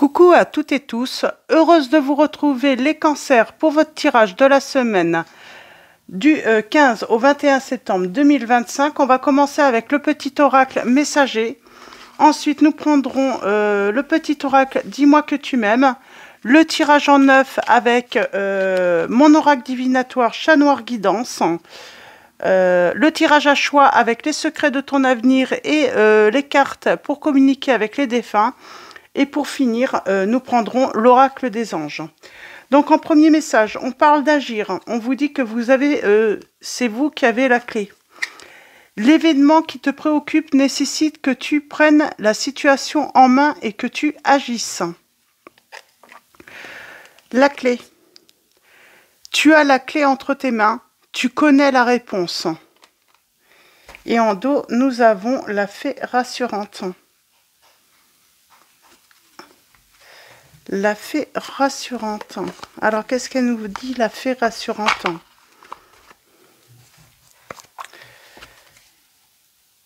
Coucou à toutes et tous, heureuse de vous retrouver les cancers pour votre tirage de la semaine du 15 au 21 septembre 2025. On va commencer avec le petit oracle messager. Ensuite, nous prendrons le petit oracle Dis-moi que tu m'aimes. Le tirage en 9 avec mon oracle divinatoire Chat Noir Guidance. Le tirage à choix avec les secrets de ton avenir et les cartes pour communiquer avec les défunts. Et pour finir, nous prendrons l'oracle des anges. Donc en premier message, on parle d'agir. On vous dit que vous avez, c'est vous qui avez la clé. L'événement qui te préoccupe nécessite que tu prennes la situation en main et que tu agisses. La clé. Tu as la clé entre tes mains. Tu connais la réponse. Et en dos, nous avons la fée rassurante. La fée rassurante. Alors, qu'est-ce qu'elle nous dit, la fée rassurante?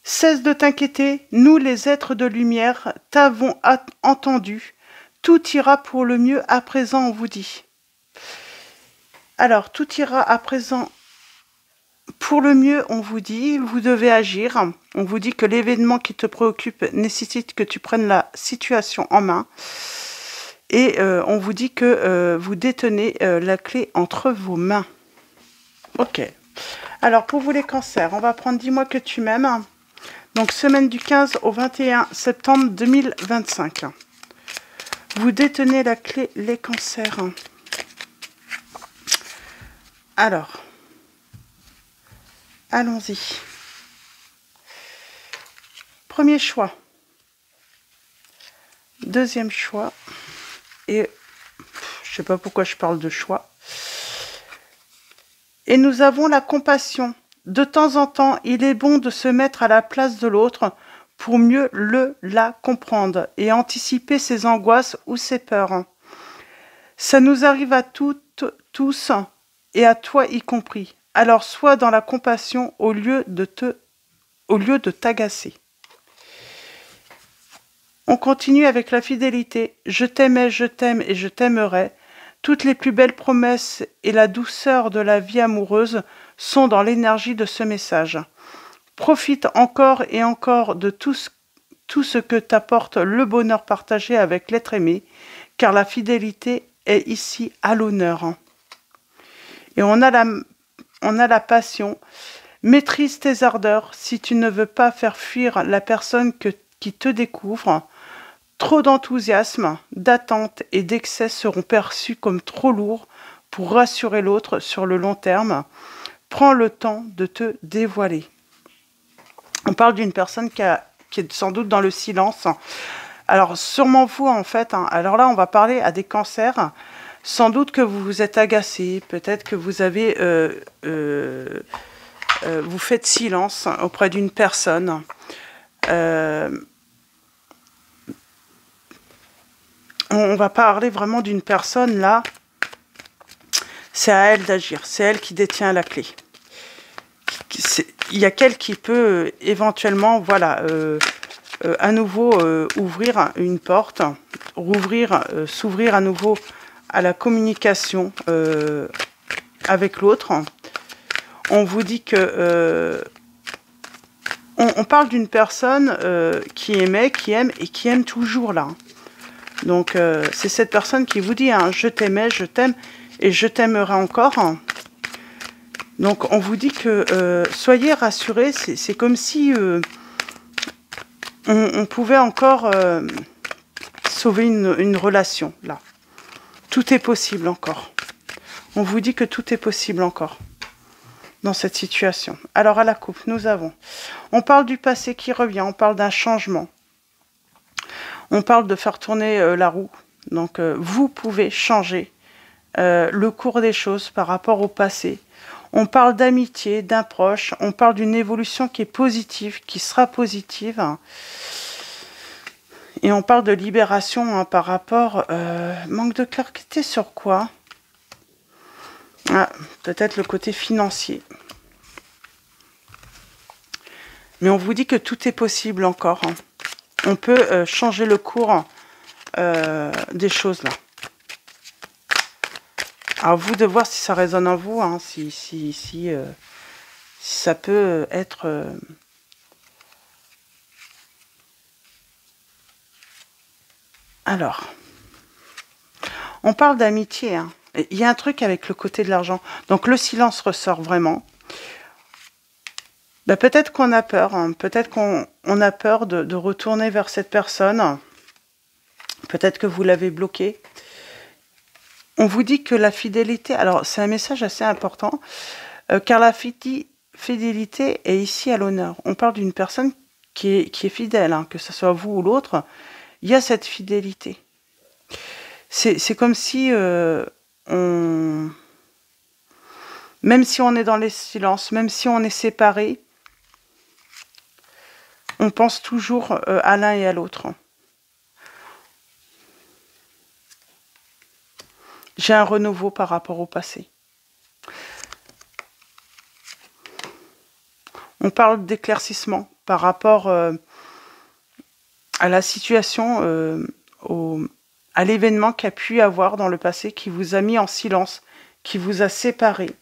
Cesse de t'inquiéter, nous les êtres de lumière t'avons entendu. Tout ira pour le mieux à présent, on vous dit. Alors, tout ira à présent pour le mieux, on vous dit. Vous devez agir. On vous dit que l'événement qui te préoccupe nécessite que tu prennes la situation en main. Et on vous dit que vous détenez la clé entre vos mains. Ok. Alors, pour vous les cancers, on va prendre Dis-moi que tu m'aimes. Donc, semaine du 15 au 21 septembre 2025. Vous détenez la clé, les cancers. Alors, allons-y. Premier choix. Deuxième choix. Et je sais pas pourquoi je parle de choix. Et nous avons la compassion. De temps en temps, il est bon de se mettre à la place de l'autre pour mieux la comprendre et anticiper ses angoisses ou ses peurs. Ça nous arrive à toutes, tous, et à toi y compris. Alors sois dans la compassion au lieu de t'agacer. On continue avec la fidélité. Je t'aimais, je t'aime et je t'aimerai. Toutes les plus belles promesses et la douceur de la vie amoureuse sont dans l'énergie de ce message. Profite encore et encore de tout ce que t'apporte le bonheur partagé avec l'être aimé, car la fidélité est ici à l'honneur. Et on a la passion. Maîtrise tes ardeurs si tu ne veux pas faire fuir la personne qui te découvre. Trop d'enthousiasme, d'attente et d'excès seront perçus comme trop lourds pour rassurer l'autre sur le long terme. Prends le temps de te dévoiler. On parle d'une personne qui est sans doute dans le silence. Alors, sûrement vous, en fait. Alors là, on va parler à des cancers. Sans doute que vous vous êtes agacé. Peut-être que vous avez... vous faites silence auprès d'une personne. On va parler vraiment d'une personne, là. C'est à elle d'agir. C'est elle qui détient la clé. Il y a qu'elle qui peut éventuellement, voilà, à nouveau ouvrir une porte, s'ouvrir à nouveau à la communication avec l'autre. On vous dit que... on parle d'une personne qui aimait, qui aime et qui aime toujours, là. Donc, c'est cette personne qui vous dit je t'aimais, je t'aime et je t'aimerai encore. Donc, on vous dit que soyez rassurés. C'est comme si on pouvait encore sauver une relation, là. Tout est possible encore. On vous dit que tout est possible encore dans cette situation. Alors, à la coupe, on parle du passé qui revient, on parle d'un changement. On parle de faire tourner la roue. Donc, vous pouvez changer le cours des choses par rapport au passé. On parle d'amitié, d'un proche. On parle d'une évolution qui est positive, qui sera positive. Et on parle de libération par rapport... manque de clarté sur quoi? Peut-être le côté financier. Mais on vous dit que tout est possible encore. On peut changer le cours des choses là. À vous de voir si ça résonne en vous, hein, si ça peut être... Alors, on parle d'amitié. Hein. Il y a un truc avec le côté de l'argent. Donc le silence ressort vraiment. Ben, peut-être qu'on a peur. Hein. Peut-être qu'on a peur de retourner vers cette personne. Peut-être que vous l'avez bloqué. On vous dit que la fidélité... Alors, c'est un message assez important. Car la fidélité est ici à l'honneur. On parle d'une personne qui est fidèle, hein, que ce soit vous ou l'autre. Il y a cette fidélité. C'est comme si même si on est dans les silences, même si on est séparés, on pense toujours à l'un et à l'autre. J'ai un renouveau par rapport au passé. On parle d'éclaircissement par rapport à la situation, à l'événement qu'il y a pu y avoir dans le passé, qui vous a mis en silence, qui vous a séparés.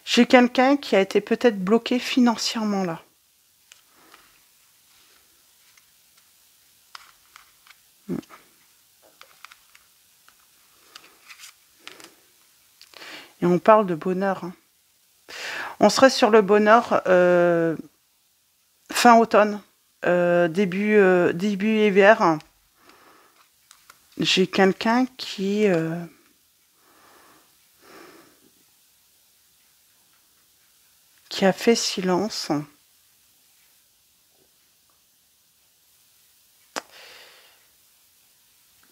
J'ai quelqu'un qui a été peut-être bloqué financièrement là. Et on parle de bonheur. Hein. On serait sur le bonheur fin automne, début hiver. J'ai quelqu'un qui a fait silence.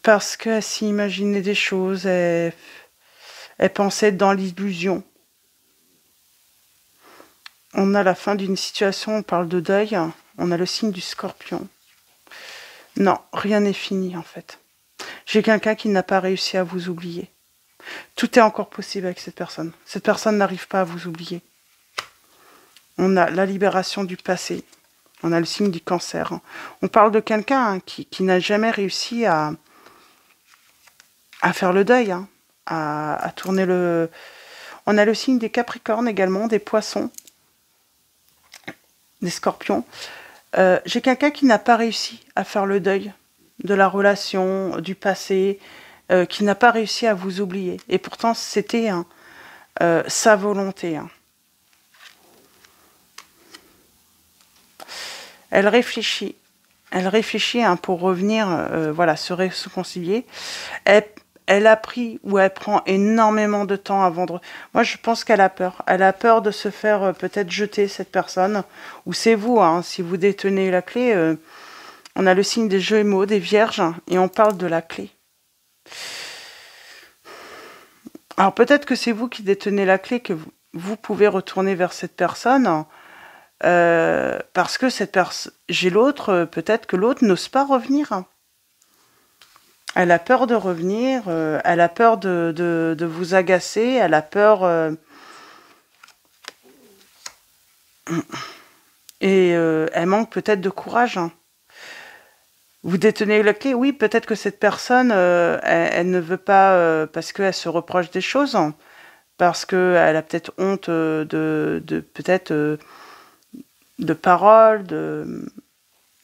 Parce qu'elle s'imaginait des choses, elle pensait être dans l'illusion. On a la fin d'une situation, on parle de deuil, on a le signe du Scorpion. Non, rien n'est fini en fait. J'ai quelqu'un qui n'a pas réussi à vous oublier. Tout est encore possible avec cette personne. Cette personne n'arrive pas à vous oublier. On a la libération du passé. On a le signe du Cancer. On parle de quelqu'un qui n'a jamais réussi à faire le deuil, hein, à tourner le... On a le signe des Capricornes également, des Poissons, des Scorpions. J'ai quelqu'un qui n'a pas réussi à faire le deuil de la relation, du passé, qui n'a pas réussi à vous oublier. Et pourtant, c'était sa volonté. Hein. Elle réfléchit hein, pour revenir, voilà, se réconcilier. Elle a pris ou elle prend énormément de temps avant de... Moi, je pense qu'elle a peur. Elle a peur de se faire peut-être jeter cette personne. Ou c'est vous, hein, si vous détenez la clé. On a le signe des Gémeaux, des Vierges, et on parle de la clé. Alors peut-être que c'est vous qui détenez la clé, que vous pouvez retourner vers cette personne... parce que cette personne, j'ai l'autre, peut-être que l'autre n'ose pas revenir. Elle a peur de revenir, elle a peur de vous agacer, elle a peur... et elle manque peut-être de courage. Hein. Vous détenez la clé, oui, peut-être que cette personne, elle ne veut pas, parce qu'elle se reproche des choses, hein, parce qu'elle a peut-être honte peut-être... de paroles,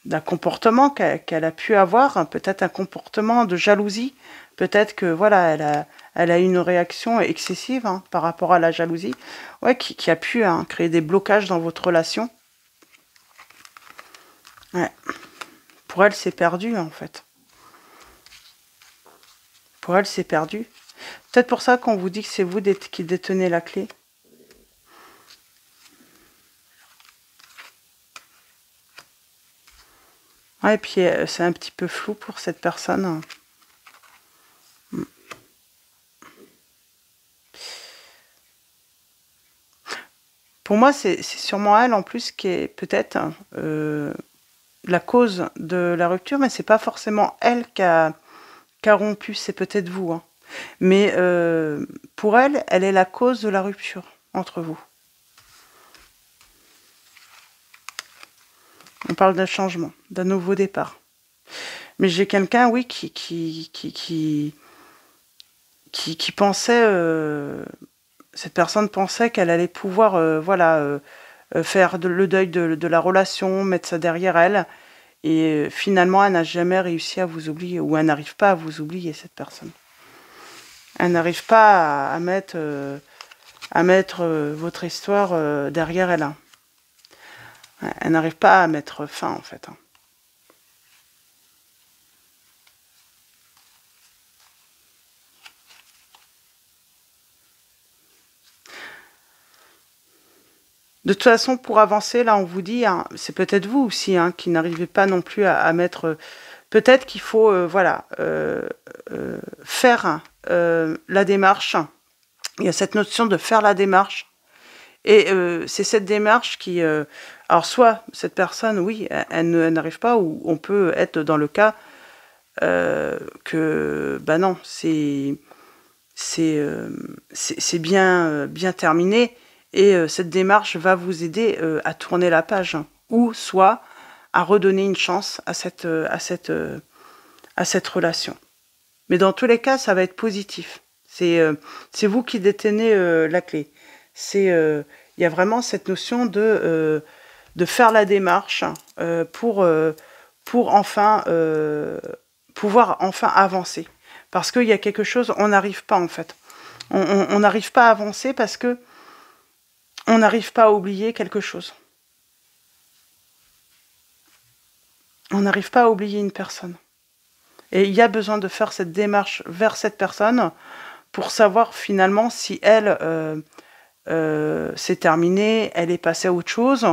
d'un comportement qu'elle a pu avoir, hein, peut-être un comportement de jalousie, peut-être que voilà, elle a eu une réaction excessive hein, par rapport à la jalousie, ouais, qui a pu hein, créer des blocages dans votre relation. Ouais. Pour elle, c'est perdu en fait. Pour elle, c'est perdu. Peut-être pour ça qu'on vous dit que c'est vous qui détenez la clé. Ouais, et puis c'est un petit peu flou pour cette personne. Pour moi, c'est sûrement elle en plus qui est peut-être la cause de la rupture, mais c'est pas forcément elle qui a rompu, c'est peut-être vous. Hein. Mais pour elle, elle est la cause de la rupture entre vous. On parle d'un changement, d'un nouveau départ. Mais j'ai quelqu'un, oui, qui pensait, cette personne pensait qu'elle allait pouvoir, voilà, faire le deuil de la relation, mettre ça derrière elle. Et finalement, elle n'a jamais réussi à vous oublier, ou elle n'arrive pas à vous oublier, cette personne. Elle n'arrive pas à mettre votre histoire derrière elle. Elle n'arrive pas à mettre fin, en fait. De toute façon, pour avancer, là, on vous dit, hein, c'est peut-être vous aussi hein, qui n'arrivez pas non plus à mettre... peut-être qu'il faut, voilà, faire la démarche. Il y a cette notion de faire la démarche. Et c'est cette démarche qui... alors, soit cette personne, oui, elle n'arrive pas, ou on peut être dans le cas que, ben non, c'est bien terminé. Et cette démarche va vous aider à tourner la page, ou soit à redonner une chance à cette relation. Mais dans tous les cas, ça va être positif. C'est vous qui détenez la clé. Il y a vraiment cette notion de faire la démarche pour enfin pouvoir enfin avancer. Parce qu'il y a quelque chose, on n'arrive pas en fait. On n'arrive pas à avancer parce que on n'arrive pas à oublier quelque chose. On n'arrive pas à oublier une personne. Et il y a besoin de faire cette démarche vers cette personne pour savoir finalement si elle, c'est terminé, elle est passée à autre chose,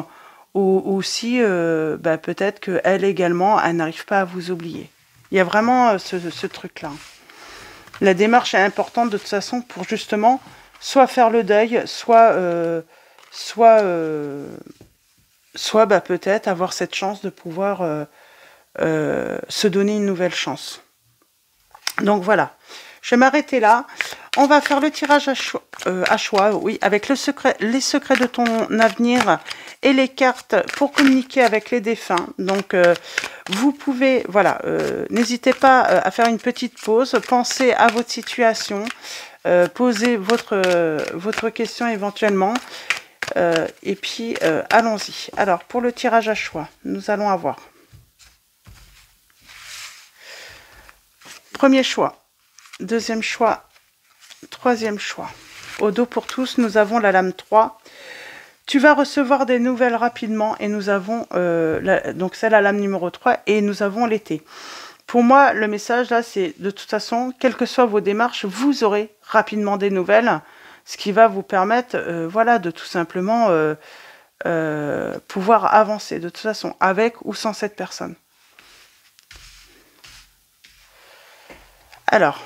ou si bah, peut-être qu'elle également, elle n'arrive pas à vous oublier. Il y a vraiment ce truc-là. La démarche est importante de toute façon pour justement soit faire le deuil, soit bah, peut-être avoir cette chance de pouvoir se donner une nouvelle chance. Donc voilà, je vais m'arrêter là. On va faire le tirage à choix, oui, avec les secrets de ton avenir et les cartes pour communiquer avec les défunts. Donc, vous pouvez, voilà, n'hésitez pas à faire une petite pause, pensez à votre situation, posez votre question éventuellement, et puis allons-y. Alors, pour le tirage à choix, nous allons avoir premier choix, deuxième choix, troisième choix. Au dos pour tous, nous avons la lame 3. Tu vas recevoir des nouvelles rapidement et nous avons, donc c'est la lame numéro 3 et nous avons l'été. Pour moi, le message là, c'est de toute façon, quelles que soient vos démarches, vous aurez rapidement des nouvelles, ce qui va vous permettre, voilà, de tout simplement pouvoir avancer de toute façon, avec ou sans cette personne. Alors,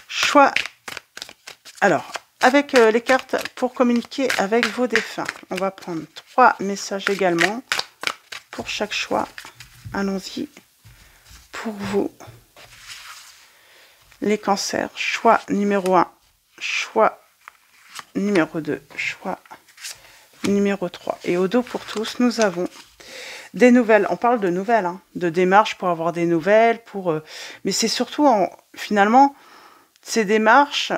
choix. Alors, avec les cartes pour communiquer avec vos défunts, on va prendre 3 messages également pour chaque choix. Allons-y. Pour vous, les cancers, choix numéro 1, choix numéro 2, choix numéro 3. Et au dos pour tous, nous avons des nouvelles. On parle de nouvelles, hein, de démarches pour avoir des nouvelles, mais c'est surtout, finalement, ces démarches,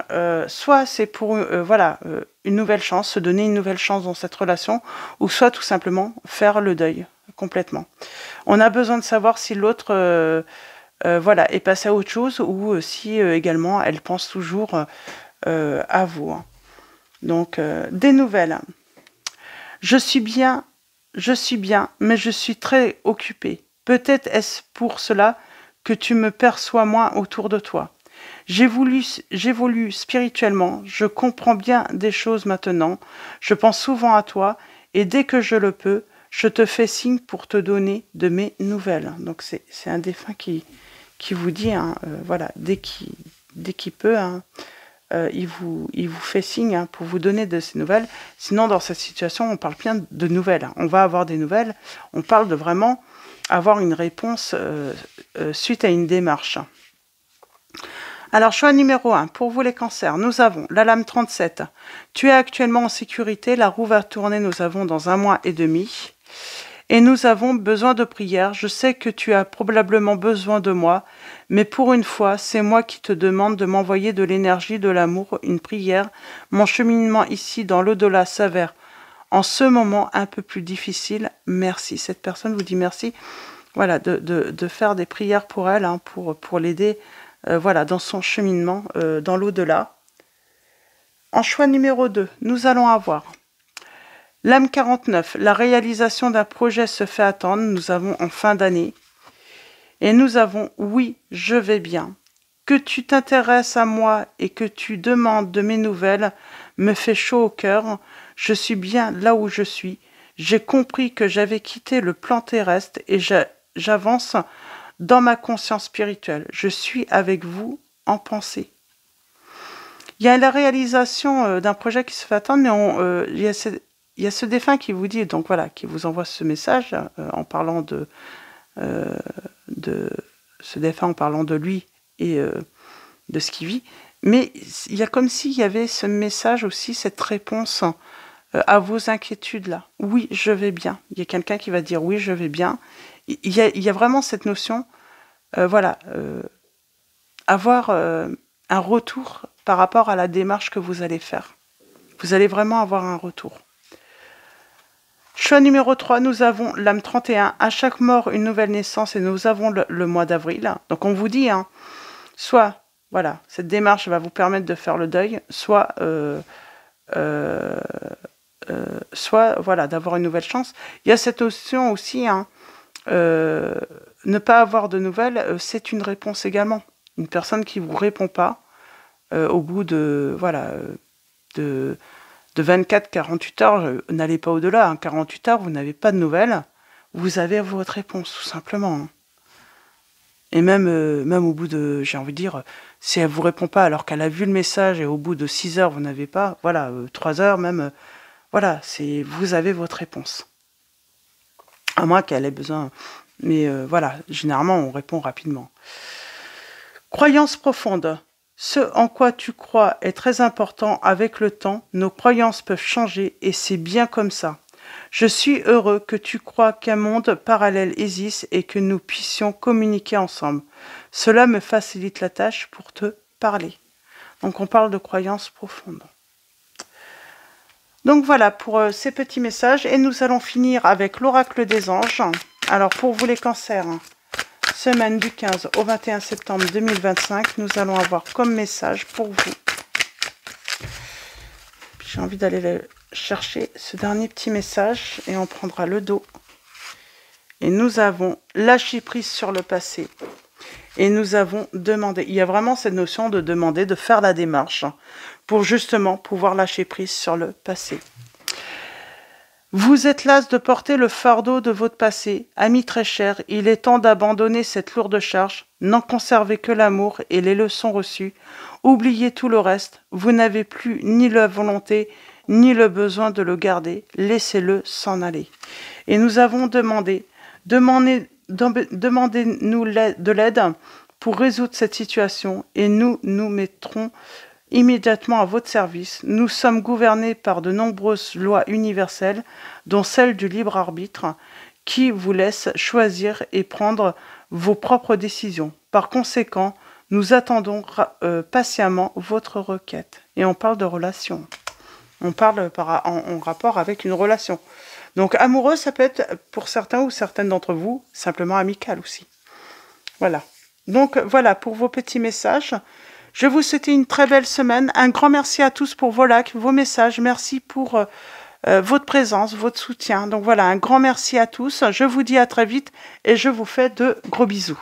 soit c'est pour voilà, une nouvelle chance, se donner une nouvelle chance dans cette relation, ou soit tout simplement faire le deuil complètement. On a besoin de savoir si l'autre voilà, est passé à autre chose, ou si également elle pense toujours à vous. Hein. Donc, des nouvelles. Je suis bien, mais je suis très occupée. Peut-être est-ce pour cela que tu me perçois moins autour de toi. J'évolue spirituellement, je comprends bien des choses maintenant, je pense souvent à toi, et dès que je le peux, je te fais signe pour te donner de mes nouvelles. Donc c'est un défunt qui vous dit, hein, voilà, dès qu'il peut, hein, il vous fait signe hein, pour vous donner de ces nouvelles. Sinon, dans cette situation, on parle bien de nouvelles. Hein. On va avoir des nouvelles, on parle de vraiment avoir une réponse suite à une démarche. Alors, choix numéro 1, pour vous les cancers, nous avons la lame 37. Tu es actuellement en sécurité, la roue va tourner, nous avons dans 1 mois et demi. Et nous avons besoin de prière. Je sais que tu as probablement besoin de moi, mais pour une fois, c'est moi qui te demande de m'envoyer de l'énergie, de l'amour, une prière. Mon cheminement ici dans l'au-delà s'avère en ce moment un peu plus difficile. Merci. Cette personne vous dit merci. Voilà, de faire des prières pour elle, hein, pour l'aider. Voilà, dans son cheminement, dans l'au-delà. En choix numéro 2, nous allons avoir l'âme 49. La réalisation d'un projet se fait attendre. Nous avons en fin d'année. Et nous avons oui, je vais bien. Que tu t'intéresses à moi et que tu demandes de mes nouvelles me fait chaud au cœur. Je suis bien là où je suis. J'ai compris que j'avais quitté le plan terrestre et j'avance dans ma conscience spirituelle. Je suis avec vous en pensée. Il y a la réalisation d'un projet qui se fait attendre, mais il y a ce défunt qui vous dit, donc voilà, qui vous envoie ce message en parlant de ce défunt, en parlant de lui et de ce qu'il vit. Mais il y a comme s'il y avait ce message aussi, cette réponse à vos inquiétudes là. Oui, je vais bien. Il y a quelqu'un qui va dire oui, je vais bien. Il y a vraiment cette notion, avoir un retour par rapport à la démarche que vous allez faire. Vous allez vraiment avoir un retour. Choix numéro 3, nous avons l'âme 31. À chaque mort, une nouvelle naissance et nous avons le mois d'avril. Donc on vous dit, hein, soit, voilà, cette démarche va vous permettre de faire le deuil, soit voilà, d'avoir une nouvelle chance. Il y a cette notion aussi, hein, ne pas avoir de nouvelles, c'est une réponse également. Une personne qui ne vous répond pas au bout de, voilà, de 24-48 heures, n'allez pas au-delà, hein, 48 heures, vous n'avez pas de nouvelles, vous avez votre réponse, tout simplement. Hein. Et même au bout de, j'ai envie de dire, si elle ne vous répond pas alors qu'elle a vu le message et au bout de 6 heures, vous n'avez pas, voilà, 3 heures même, voilà, vous avez votre réponse. À moins qu'elle ait besoin, mais voilà, généralement, on répond rapidement. Croyance profonde. Ce en quoi tu crois est très important. Avec le temps, nos croyances peuvent changer et c'est bien comme ça. Je suis heureux que tu crois qu'un monde parallèle existe et que nous puissions communiquer ensemble. Cela me facilite la tâche pour te parler. Donc on parle de croyances profondes. Donc voilà pour ces petits messages et nous allons finir avec l'oracle des anges. Alors pour vous les cancers, semaine du 15 au 21 septembre 2025, nous allons avoir comme message pour vous. J'ai envie d'aller chercher ce dernier petit message et on prendra le dos. Et nous avons lâché prise sur le passé. Et nous avons demandé. Il y a vraiment cette notion de demander, de faire la démarche pour justement pouvoir lâcher prise sur le passé. Vous êtes las de porter le fardeau de votre passé. Amis très chers, il est temps d'abandonner cette lourde charge. N'en conservez que l'amour et les leçons reçues. Oubliez tout le reste. Vous n'avez plus ni la volonté, ni le besoin de le garder. Laissez-le s'en aller. Et nous avons demandé, demandez-nous de l'aide pour résoudre cette situation et nous nous mettrons immédiatement à votre service. Nous sommes gouvernés par de nombreuses lois universelles, dont celle du libre arbitre, qui vous laisse choisir et prendre vos propres décisions. Par conséquent, nous attendons patiemment votre requête. Et on parle de relation. On parle en rapport avec une relation. Donc amoureux, ça peut être pour certains ou certaines d'entre vous, simplement amical aussi. Voilà. Donc voilà pour vos petits messages. Je vous souhaite une très belle semaine. Un grand merci à tous pour vos likes, vos messages. Merci pour votre présence, votre soutien. Donc voilà, un grand merci à tous. Je vous dis à très vite et je vous fais de gros bisous.